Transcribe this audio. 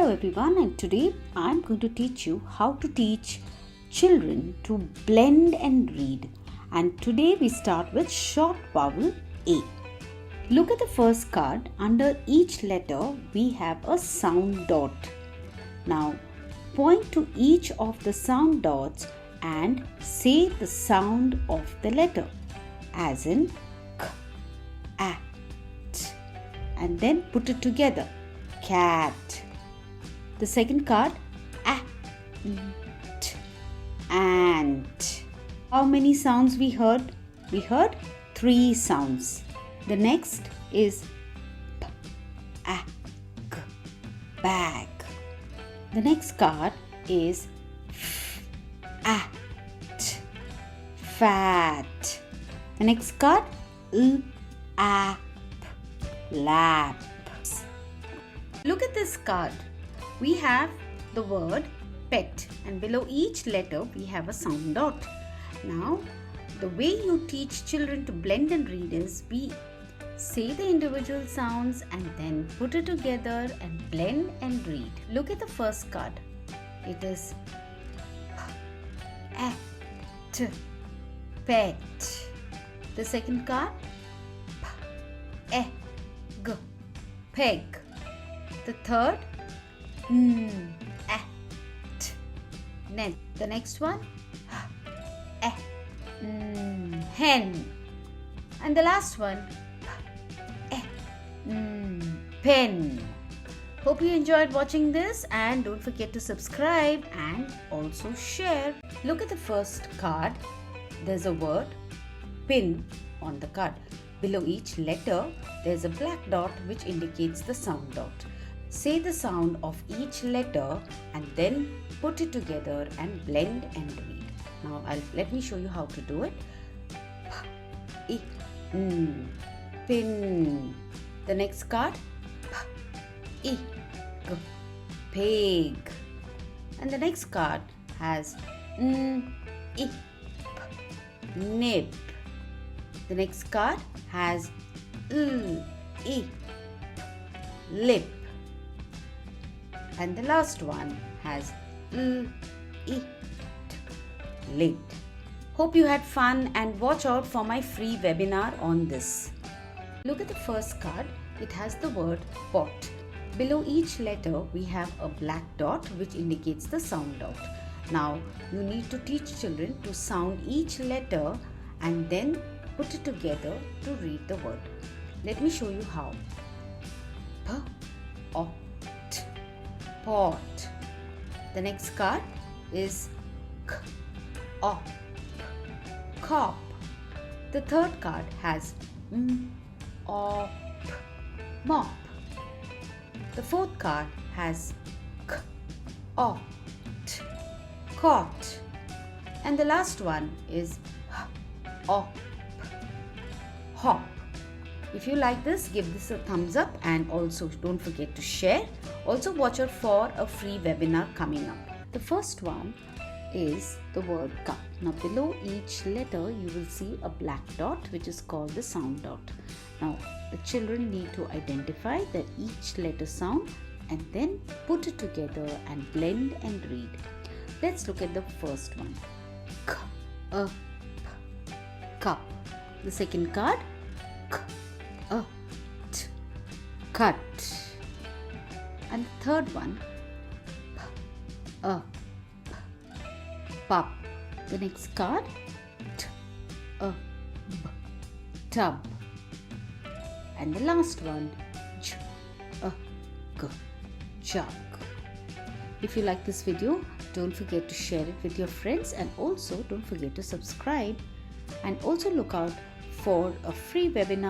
Hello everyone, and today I'm going to teach you how to teach children to blend and read. And today we start with short vowel A. Look at the first card. Under each letter we have a sound dot. Now point to each of the sound dots and say the sound of the letter, as in k, a, t, and then put it together. Cat. The second card, ant. How many sounds we heard? We heard 3 sounds. The next is p, a, g, bag. The next card is f, a, t, fat. The next card, l, a, p, lap. Look at this card. We have the word pet, and below each letter we have a sound dot. Now, the way you teach children to blend and read is we say the individual sounds and then put it together and blend and read. Look at the first card. It is p, a, t, pet. The second card, p, e, g, peg. The third, a, t, net. The next one, h, e, hen. And the last one, p, e, pen. Hope you enjoyed watching this, and don't forget to subscribe and also share. Look at the first card. There's a word pin on the card. Below each letter, there's a black dot which indicates the sound dot. Say the sound of each letter and then put it together and blend and read. Now let me show you how to do it. P, I, N, pin. The next card, P, I, G, pig. And the next card has N, I, P, nip. The next card has L, I, P, lip. And the last one has L, I, T, lit. Hope you had fun, and watch out for my free webinar on this. Look at the first card. It has the word pot. Below each letter we have a black dot which indicates the sound dot. Now you need to teach children to sound each letter and then put it together to read the word. Let me show you how. P, o, t, pot. The next card is k, o, p, cop. The third card has m, o, p, mop. The fourth card has k, o, t, cot. And the last one is h, o, p, hop. If you like this, give this a thumbs up, and also don't forget to share. Also watch out for a free webinar coming up. The first one is the word cup. Now below each letter you will see a black dot which is called the sound dot. Now the children need to identify that each letter sound and then put it together and blend and read. Let's look at the first one. K, a, p, cup. The second card, k, a, t, cut. And the third one, p, a, p, pup. The next card, t, a, b, tub. And the last one, j, a, g, jug. If you like this video, don't forget to share it with your friends, and also don't forget to subscribe, and also look out for a free webinar